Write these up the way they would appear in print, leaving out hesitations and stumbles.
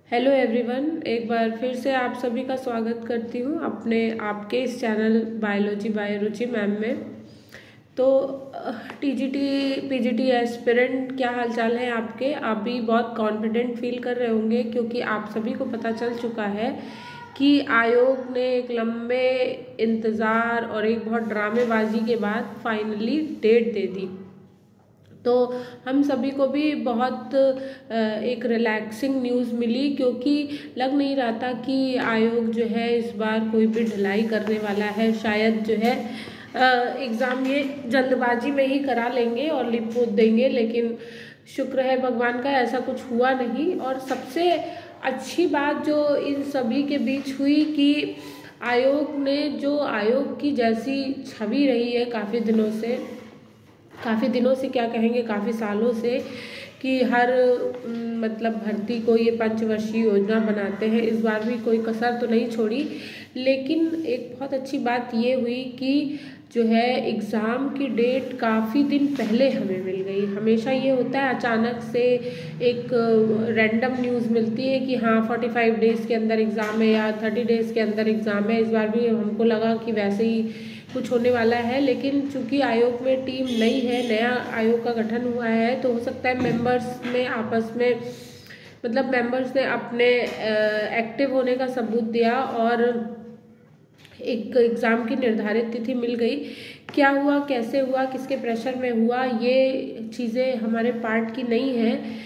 Hello everyone, एक बार फिर से आप सभी का स्वागत करती हूँ अपने आपके इस channel biology by Ruchi ma'am में। तो टीजीटी पीजीटी एस्पिरेंट, क्या हालचाल है आपके? आप भी बहुत कॉन्फिडेंट फील कर रहे होंगे क्योंकि आप सभी को पता चल चुका है कि आयोग ने एक लंबे इंतज़ार और एक बहुत ड्रामेबाजी के बाद फाइनली डेट दे दी। तो हम सभी को भी बहुत एक रिलैक्सिंग न्यूज़ मिली क्योंकि लग नहीं रहा था कि आयोग जो है इस बार कोई भी ढिलाई करने वाला है। शायद जो है एग्ज़ाम ये जल्दबाजी में ही करा लेंगे और लिप पोत देंगे, लेकिन शुक्र है भगवान का ऐसा कुछ हुआ नहीं। और सबसे अच्छी बात जो इन सभी के बीच हुई कि आयोग ने जो आयोग की जैसी छवि रही है काफ़ी दिनों से क्या कहेंगे, काफ़ी सालों से, कि हर मतलब भर्ती को ये पंचवर्षीय योजना बनाते हैं, इस बार भी कोई कसर तो नहीं छोड़ी। लेकिन एक बहुत अच्छी बात ये हुई कि जो है एग्ज़ाम की डेट काफ़ी दिन पहले हमें मिल गई। हमेशा ये होता है अचानक से एक रैंडम न्यूज़ मिलती है कि हाँ 45 डेज़ के अंदर एग्ज़ाम है या 30 डेज़ के अंदर एग्ज़ाम है। इस बार भी हमको लगा कि वैसे ही कुछ होने वाला है, लेकिन चूंकि आयोग में टीम नई है, नया आयोग का गठन हुआ है, तो हो सकता है मेंबर्स में आपस में मतलब मेंबर्स ने अपने एक्टिव होने का सबूत दिया और एक एग्ज़ाम की निर्धारित तिथि मिल गई। क्या हुआ, कैसे हुआ, किसके प्रेशर में हुआ, ये चीज़ें हमारे पार्ट की नहीं है।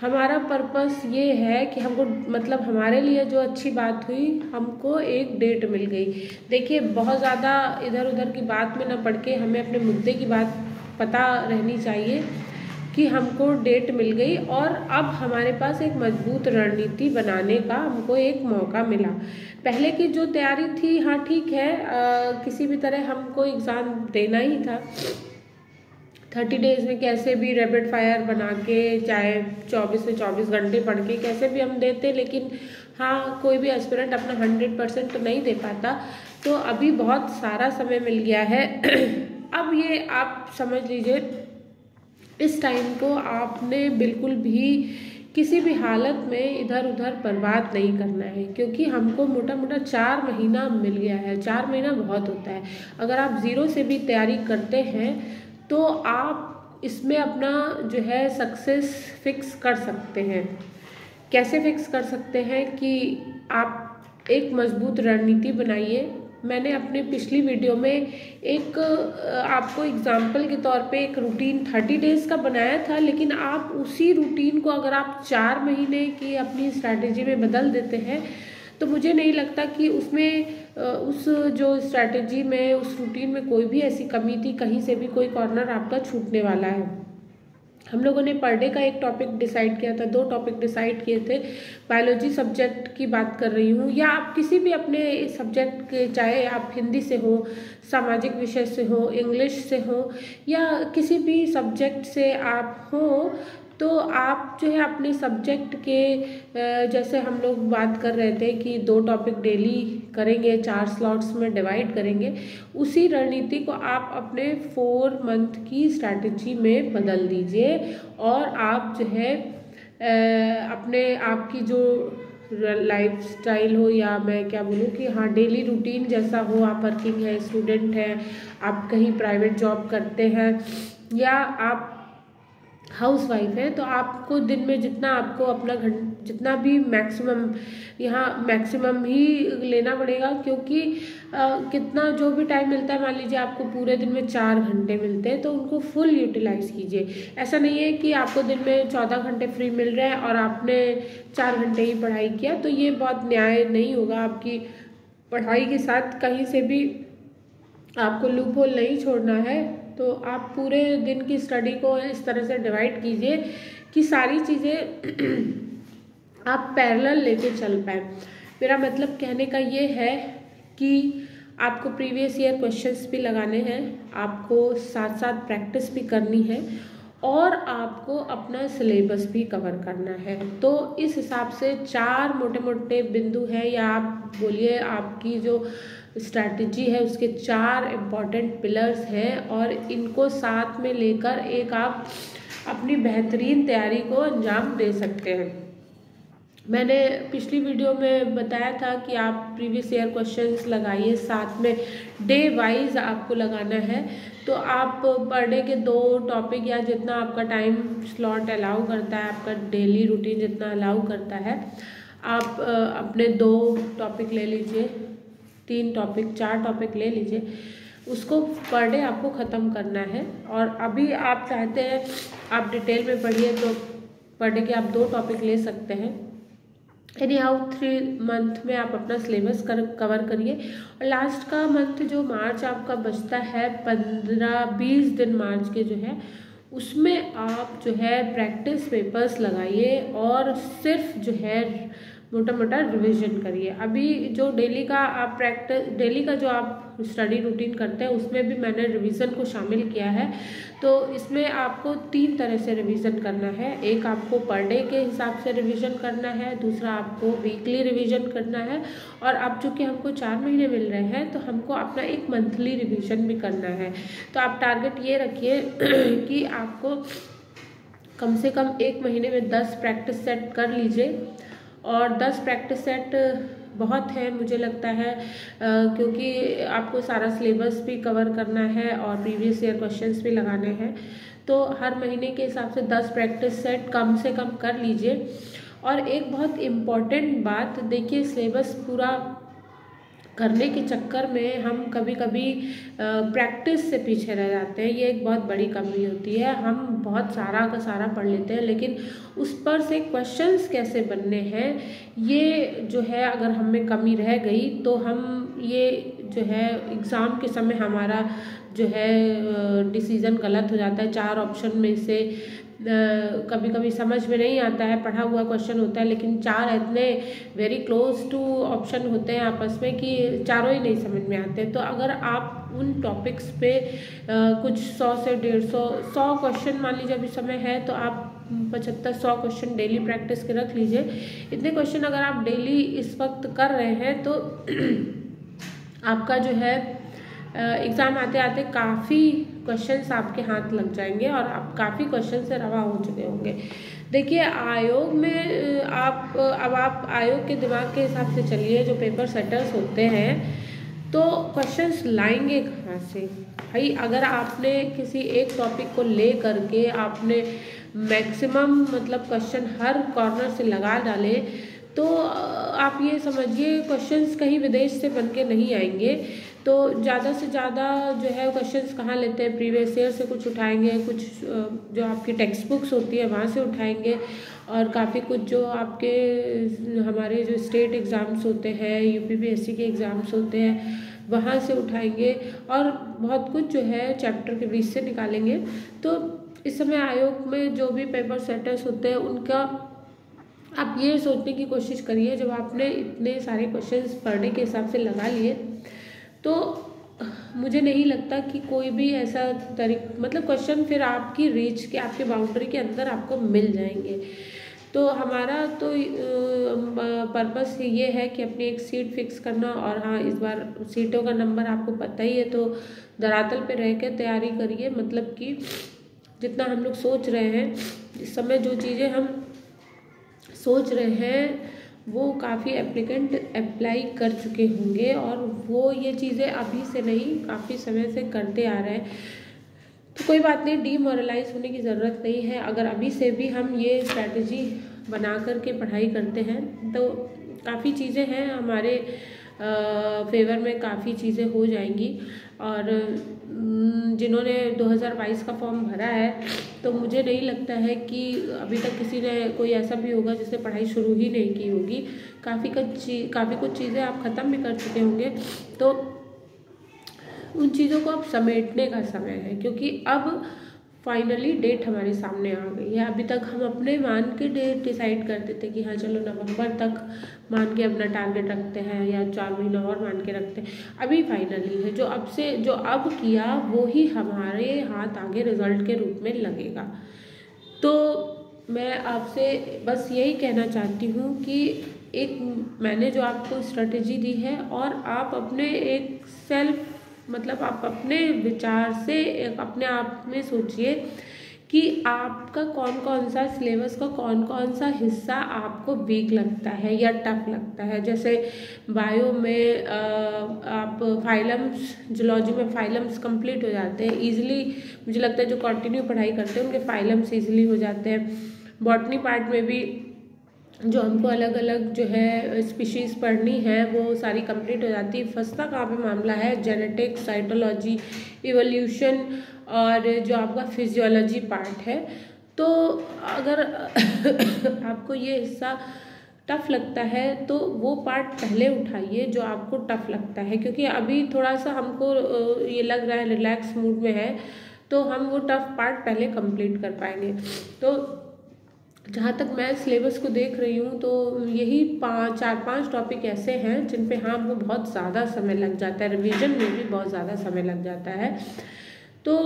हमारा पर्पस ये है कि हमको मतलब हमारे लिए जो अच्छी बात हुई, हमको एक डेट मिल गई। देखिए, बहुत ज़्यादा इधर उधर की बात में न पड़ के हमें अपने मुद्दे की बात पता रहनी चाहिए कि हमको डेट मिल गई और अब हमारे पास एक मजबूत रणनीति बनाने का हमको एक मौका मिला। पहले की जो तैयारी थी, हाँ ठीक है, किसी भी तरह हमको एग्ज़ाम देना ही था। 30 डेज़ में कैसे भी रैपिड फायर बना के, चाहे 24 से 24 घंटे पढ़ के कैसे भी हम देते, लेकिन हाँ कोई भी एस्पिरेंट अपना 100% तो नहीं दे पाता। तो अभी बहुत सारा समय मिल गया है। अब ये आप समझ लीजिए, इस टाइम को आपने बिल्कुल भी किसी भी हालत में इधर उधर बर्बाद नहीं करना है, क्योंकि हमको मोटा मोटा 4 महीना मिल गया है। 4 महीना बहुत होता है। अगर आप ज़ीरो से भी तैयारी करते हैं तो आप इसमें अपना जो है सक्सेस फिक्स कर सकते हैं। कैसे फिक्स कर सकते हैं कि आप एक मजबूत रणनीति बनाइए। मैंने अपने पिछली वीडियो में एक आपको एग्जाम्पल के तौर पे एक रूटीन 30 डेज़ का बनाया था, लेकिन आप उसी रूटीन को अगर आप 4 महीने की अपनी स्ट्रैटेजी में बदल देते हैं तो मुझे नहीं लगता कि उसमें उस जो स्ट्रैटेजी में, उस रूटीन में कोई भी ऐसी कमी थी, कहीं से भी कोई कॉर्नर आपका छूटने वाला है। हम लोगों ने पर डे का एक टॉपिक डिसाइड किया था, 2 टॉपिक डिसाइड किए थे। बायोलॉजी सब्जेक्ट की बात कर रही हूँ, या आप किसी भी अपने सब्जेक्ट के, चाहे आप हिंदी से हो, सामाजिक विषय से हो, इंग्लिश से हो, या किसी भी सब्जेक्ट से आप हो, तो आप जो है अपने सब्जेक्ट के जैसे हम लोग बात कर रहे थे कि 2 टॉपिक डेली करेंगे, 4 स्लॉट्स में डिवाइड करेंगे, उसी रणनीति को आप अपने 4 मंथ की स्ट्रैटेजी में बदल दीजिए और आप जो है अपने आपकी जो लाइफ स्टाइल हो, या मैं क्या बोलूँ कि हाँ डेली रूटीन जैसा हो, आप वर्किंग है, स्टूडेंट है, आप कहीं प्राइवेट जॉब करते हैं, या आप हाउस वाइफ है, तो आपको दिन में जितना आपको अपना जितना भी मैक्सिमम, यहाँ मैक्सिमम ही लेना पड़ेगा, क्योंकि कितना जो भी टाइम मिलता है, मान लीजिए आपको पूरे दिन में 4 घंटे मिलते हैं, तो उनको फुल यूटिलाइज कीजिए। ऐसा नहीं है कि आपको दिन में 14 घंटे फ्री मिल रहे हैं और आपने 4 घंटे ही पढ़ाई किया, तो ये बहुत न्याय नहीं होगा। आपकी पढ़ाई के साथ कहीं से भी आपको लूप होल नहीं छोड़ना है। तो आप पूरे दिन की स्टडी को इस तरह से डिवाइड कीजिए कि सारी चीज़ें आप पैरेलल लेके चल पाए। मेरा मतलब कहने का ये है कि आपको प्रीवियस ईयर क्वेश्चंस भी लगाने हैं, आपको साथ साथ प्रैक्टिस भी करनी है और आपको अपना सिलेबस भी कवर करना है। तो इस हिसाब से 4 मोटे मोटे बिंदु हैं, या आप बोलिए आपकी जो स्ट्रैटेजी है उसके 4 इम्पॉर्टेंट पिलर्स हैं, और इनको साथ में लेकर एक आप अपनी बेहतरीन तैयारी को अंजाम दे सकते हैं। मैंने पिछली वीडियो में बताया था कि आप प्रीवियस ईयर क्वेश्चंस लगाइए, साथ में डे वाइज आपको लगाना है। तो आप पर डे के 2 टॉपिक या जितना आपका टाइम स्लॉट अलाउ करता है, आपका डेली रूटीन जितना अलाउ करता है, आप अपने 2 टॉपिक ले लीजिए, 3 टॉपिक 4 टॉपिक ले लीजिए, उसको पर डे आपको ख़त्म करना है। और अभी आप चाहते हैं आप डिटेल में पढ़िए तो पर डे के आप 2 टॉपिक ले सकते हैं। एनी हाउ 3 मंथ में आप अपना सिलेबस कवर करिए। और लास्ट का मंथ जो मार्च आपका बचता है, 15-20 दिन मार्च के जो है, उसमें आप जो है प्रैक्टिस पेपर्स लगाइए और सिर्फ जो है मोटा मोटा रिवीजन करिए। अभी जो डेली का जो आप स्टडी रूटीन करते हैं उसमें भी मैंने रिवीजन को शामिल किया है। तो इसमें आपको 3 तरह से रिवीजन करना है। एक आपको पर डे के हिसाब से रिवीजन करना है, दूसरा आपको वीकली रिवीजन करना है, और अब चूँकि हमको 4 महीने मिल रहे हैं तो हमको अपना एक मंथली रिवीजन भी करना है। तो आप टारगेट ये रखिए कि आपको कम से कम 1 महीने में 10 प्रैक्टिस सेट कर लीजिए। और 10 प्रैक्टिस सेट बहुत है मुझे लगता है, क्योंकि आपको सारा सिलेबस भी कवर करना है और प्रीवियस ईयर क्वेश्चंस भी लगाने हैं। तो हर महीने के हिसाब से 10 प्रैक्टिस सेट कम से कम कर लीजिए। और एक बहुत इम्पॉर्टेंट बात देखिए, सिलेबस पूरा करने के चक्कर में हम कभी कभी प्रैक्टिस से पीछे रह जाते हैं। ये एक बहुत बड़ी कमी होती है। हम बहुत सारा का सारा पढ़ लेते हैं, लेकिन उस पर से क्वेश्चंस कैसे बनने हैं, ये जो है अगर हम में कमी रह गई तो हम ये जो है एग्ज़ाम के समय हमारा जो है डिसीज़न गलत हो जाता है। 4 ऑप्शन में से कभी कभी समझ में नहीं आता है, पढ़ा हुआ क्वेश्चन होता है लेकिन 4 इतने वेरी क्लोज टू ऑप्शन होते हैं आपस में कि चारों ही नहीं समझ में आते। तो अगर आप उन टॉपिक्स पे कुछ 100 से 150 क्वेश्चन मान लीजिए अभी समय है तो आप 75-100 क्वेश्चन डेली प्रैक्टिस के रख लीजिए। इतने क्वेश्चन अगर आप डेली इस वक्त कर रहे हैं तो आपका जो है एग्ज़ाम आते आते काफ़ी क्वेश्चंस आपके हाथ लग जाएंगे और आप काफ़ी क्वेश्चन से रवा हो चुके होंगे। देखिए आयोग में आप आयोग के दिमाग के हिसाब से चलिए, जो पेपर सेटर्स होते हैं तो क्वेश्चंस लाएंगे कहाँ से भाई? अगर आपने किसी एक टॉपिक को ले करके आपने मैक्सिमम मतलब क्वेश्चन हर कॉर्नर से लगा डाले तो आप ये समझिए क्वेश्चंस कहीं विदेश से बन के नहीं आएंगे। तो ज़्यादा से ज़्यादा जो है क्वेश्चंस कहाँ लेते हैं, प्रीवियस ईयर से कुछ उठाएंगे, कुछ जो आपकी टेक्स्ट बुक्स होती है वहाँ से उठाएंगे, और काफ़ी कुछ जो आपके हमारे जो स्टेट एग्ज़ाम्स होते हैं, यूपीपीएससी के एग्ज़ाम्स होते हैं वहाँ से उठाएंगे, और बहुत कुछ जो है चैप्टर के बीच से निकालेंगे। तो इस समय आयोग में जो भी पेपर सेटर्स होते हैं उनका आप ये सोचने की कोशिश करिए, जब आपने इतने सारे क्वेश्चंस पढ़ने के हिसाब से लगा लिए तो मुझे नहीं लगता कि कोई भी ऐसा मतलब क्वेश्चन फिर आपकी रीच के आपके बाउंड्री के अंदर आपको मिल जाएंगे। तो हमारा तो पर्पस ये है कि अपनी एक सीट फिक्स करना, और हाँ इस बार सीटों का नंबर आपको पता ही है तो धरातल पे रह के तैयारी करिए। मतलब कि जितना हम लोग सोच रहे हैं इस समय, जो चीज़ें हम सोच रहे हैं वो काफ़ी एप्लीकेंट अप्लाई कर चुके होंगे, और वो ये चीज़ें अभी से नहीं काफ़ी समय से करते आ रहे हैं। तो कोई बात नहीं, डीमोरलाइज होने की ज़रूरत नहीं है। अगर अभी से भी हम ये स्ट्रैटेजी बना कर के पढ़ाई करते हैं तो काफ़ी चीज़ें हैं हमारे फेवर में, काफ़ी चीज़ें हो जाएंगी। और जिन्होंने 2022 का फॉर्म भरा है तो मुझे नहीं लगता है कि अभी तक किसी ने कोई ऐसा भी होगा जिसने पढ़ाई शुरू ही नहीं की होगी। काफ़ी कुछ चीज़ें आप ख़त्म भी कर चुके होंगे। तो उन चीज़ों को अब समेटने का समय है, क्योंकि अब फाइनली डेट हमारे सामने आ गई है। अभी तक हम अपने मान के डेट डिसाइड करते थे कि हाँ चलो नवंबर तक मान के अपना टारगेट रखते हैं या 4 महीना और मान के रखते हैं। अभी फाइनली है, जो अब किया वो ही हमारे हाथ आगे रिजल्ट के रूप में लगेगा। तो मैं आपसे बस यही कहना चाहती हूँ कि एक मैंने जो आपको स्ट्रेटेजी दी है, और आप अपने एक सेल्फ मतलब आप अपने विचार से अपने आप में सोचिए कि आपका कौन कौन सा सिलेबस का कौन कौन सा हिस्सा आपको वीक लगता है या टफ लगता है। जैसे बायो में आप फाइलम्स, जूलॉजी में फाइलम्स कंप्लीट हो जाते हैं ईजिली, मुझे लगता है जो कंटिन्यू पढ़ाई करते हैं उनके फाइलम्स ईजिली हो जाते हैं। बॉटनी पार्ट में भी जो हमको अलग अलग जो है स्पीशीज़ पढ़नी है वो सारी कंप्लीट हो जाती है। फंसता कहाँ पे मामला है, जेनेटिक्स, साइटोलॉजी, इवोल्यूशन और जो आपका फिजियोलॉजी पार्ट है। तो अगर आपको ये हिस्सा टफ लगता है तो वो पार्ट पहले उठाइए जो आपको टफ लगता है, क्योंकि अभी थोड़ा सा हमको ये लग रहा है रिलैक्स मूड में है तो हम वो टफ पार्ट पहले कंप्लीट कर पाएंगे। तो जहाँ तक मैं सिलेबस को देख रही हूँ तो यही 4-5 टॉपिक ऐसे हैं जिन पे हाँ वो बहुत ज़्यादा समय लग जाता है, रिवीजन में भी बहुत ज़्यादा समय लग जाता है। तो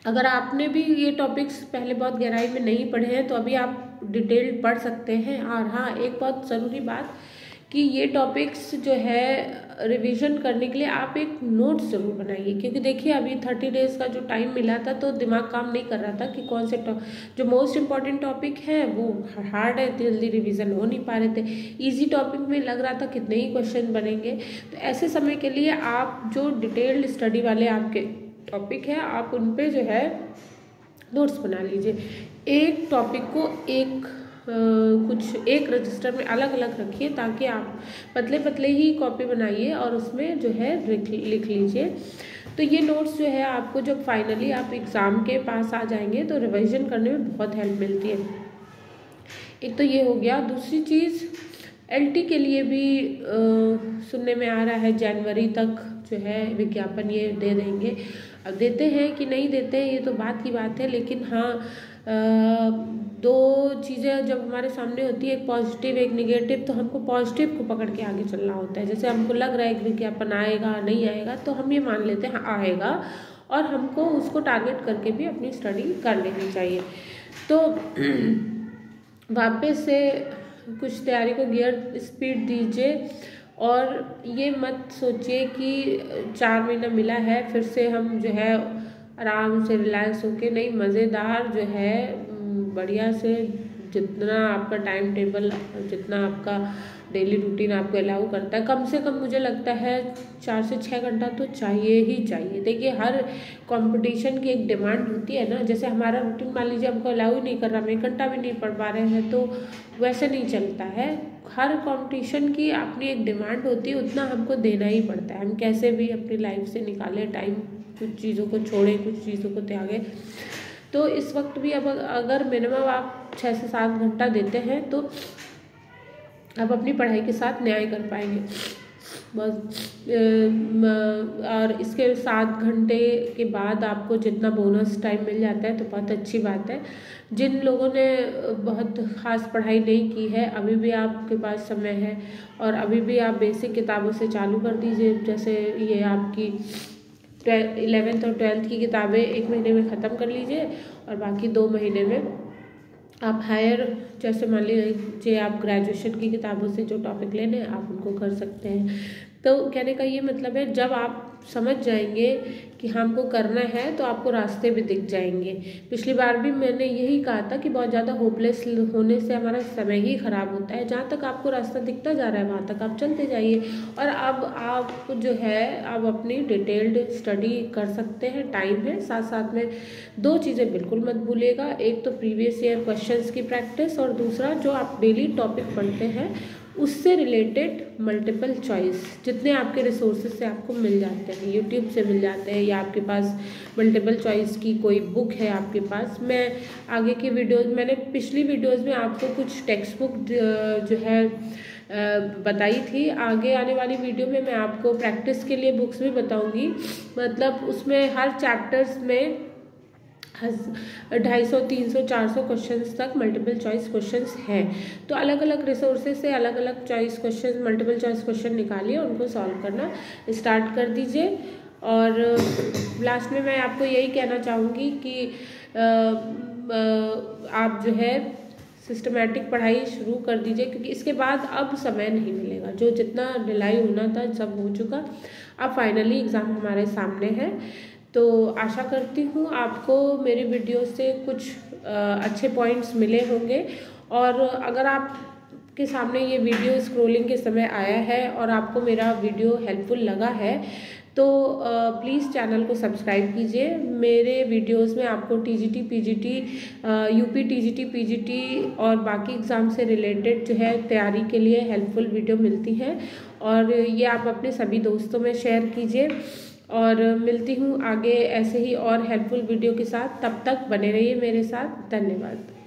अगर आपने भी ये टॉपिक्स पहले बहुत गहराई में नहीं पढ़े हैं तो अभी आप डिटेल पढ़ सकते हैं। और हाँ, एक बहुत ज़रूरी बात कि ये टॉपिक्स जो है रिवीजन करने के लिए आप एक नोट्स ज़रूर बनाइए, क्योंकि देखिए अभी 30 डेज़ का जो टाइम मिला था तो दिमाग काम नहीं कर रहा था कि कौन से जो मोस्ट इम्पॉर्टेंट टॉपिक है वो हार्ड है, जल्दी रिवीजन हो नहीं पा रहे थे। इजी टॉपिक में लग रहा था कितने ही क्वेश्चन बनेंगे। तो ऐसे समय के लिए आप जो डिटेल्ड स्टडी वाले आपके टॉपिक है आप उन पे जो है नोट्स बना लीजिए। एक टॉपिक को एक रजिस्टर में अलग अलग रखिए ताकि आप पतले पतले ही कॉपी बनाइए और उसमें जो है लिख लीजिए। तो ये नोट्स जो है आपको जब फाइनली आप एग्ज़ाम के पास आ जाएंगे तो रिवीजन करने में बहुत हेल्प मिलती है। एक तो ये हो गया। दूसरी चीज़ LT के लिए भी सुनने में आ रहा है जनवरी तक जो है विज्ञापन ये दे देंगे। अब देते हैं कि नहीं देते हैं ये तो बात की बात है, लेकिन हाँ दो चीज़ें जब हमारे सामने होती है, एक पॉजिटिव एक निगेटिव, तो हमको पॉजिटिव को पकड़ के आगे चलना होता है। जैसे हमको लग रहा है कि विज्ञापन आएगा नहीं आएगा तो हम ये मान लेते हैं हाँ आएगा और हमको उसको टारगेट करके भी अपनी स्टडी कर लेनी चाहिए। तो वापस से कुछ तैयारी को गियर स्पीड दीजिए और ये मत सोचिए कि 4 महीना मिला है फिर से हम जो है आराम से रिलैक्स होके, नहीं, मज़ेदार जो है बढ़िया से जितना आपका टाइम टेबल, जितना आपका डेली रूटीन आपको अलाउ करता है, कम से कम मुझे लगता है 4 से 6 घंटा तो चाहिए ही चाहिए। देखिए हर कंपटीशन की एक डिमांड होती है ना, जैसे हमारा रूटीन मान लीजिए हमको अलाउ ही नहीं कर रहा, हम 1 घंटा भी नहीं पढ़ पा रहे हैं तो वैसे नहीं चलता है। हर कंपटीशन की अपनी एक डिमांड होती है, उतना हमको देना ही पड़ता है। हम कैसे भी अपनी लाइफ से निकालें टाइम, कुछ चीज़ों को छोड़ें कुछ चीज़ों को त्यागें। तो इस वक्त भी अब अगर मिनिमम आप 6 से 7 घंटा देते हैं तो आप अपनी पढ़ाई के साथ न्याय कर पाएंगे बस। और इसके 7 घंटे के बाद आपको जितना बोनस टाइम मिल जाता है तो बहुत अच्छी बात है। जिन लोगों ने बहुत ख़ास पढ़ाई नहीं की है अभी भी आपके पास समय है और अभी भी आप बेसिक किताबों से चालू कर दीजिए। जैसे ये आपकी 11th और 12th की किताबें 1 महीने में ख़त्म कर लीजिए और बाकी 2 महीने में आप हायर, जैसे मान लीजिए आप ग्रेजुएशन की किताबों से जो टॉपिक लेने हैं आप उनको कर सकते हैं। तो कहने का ये मतलब है जब आप समझ जाएंगे कि हमको करना है तो आपको रास्ते भी दिख जाएंगे। पिछली बार भी मैंने यही कहा था कि बहुत ज़्यादा होपलेस होने से हमारा समय ही ख़राब होता है। जहाँ तक आपको रास्ता दिखता जा रहा है वहाँ तक आप चलते जाइए। और अब आप जो है अब अपनी डिटेल्ड स्टडी कर सकते हैं, टाइम है। साथ साथ में 2 चीज़ें बिल्कुल मत भूलिएगा, एक तो प्रीवियस ईयर क्वेश्चंस की प्रैक्टिस और दूसरा जो आप डेली टॉपिक पढ़ते हैं उससे रिलेटेड मल्टीपल चॉइस जितने आपके रिसोर्सेज से आपको मिल जाते हैं, यूट्यूब से मिल जाते हैं या आपके पास मल्टीपल चॉइस की कोई बुक है आपके पास। मैं आगे की वीडियोस, मैंने पिछली वीडियोस में आपको कुछ टेक्स्ट बुक जो है बताई थी। आगे आने वाली वीडियो में मैं आपको प्रैक्टिस के लिए बुक्स भी बताऊंगी। मतलब उसमें हर चैप्टर्स में 250, 300, 400 क्वेश्चंस तक मल्टीपल चॉइस क्वेश्चंस हैं। तो अलग अलग रिसोर्सेज से अलग अलग choice question, multiple choice question निकालिए, उनको सॉल्व करना स्टार्ट कर दीजिए। और लास्ट में मैं आपको यही कहना चाहूँगी कि आप जो है सिस्टमैटिक पढ़ाई शुरू कर दीजिए, क्योंकि इसके बाद अब समय नहीं मिलेगा। जो जितना डिलाई होना था सब हो चुका, अब फाइनली एग्ज़ाम हमारे सामने है। तो आशा करती हूँ आपको मेरे वीडियो से कुछ अच्छे पॉइंट्स मिले होंगे। और अगर आप के सामने ये वीडियो स्क्रॉलिंग के समय आया है और आपको मेरा वीडियो हेल्पफुल लगा है तो प्लीज़ चैनल को सब्सक्राइब कीजिए। मेरे वीडियोस में आपको TGT, PGT, UP TGT, PGT और बाकी एग्ज़ाम से रिलेटेड जो है तैयारी के लिए हेल्पफुल वीडियो मिलती हैं और ये आप अपने सभी दोस्तों में शेयर कीजिए। और मिलती हूँ आगे ऐसे ही और हेल्पफुल वीडियो के साथ। तब तक बने रहिए मेरे साथ। धन्यवाद।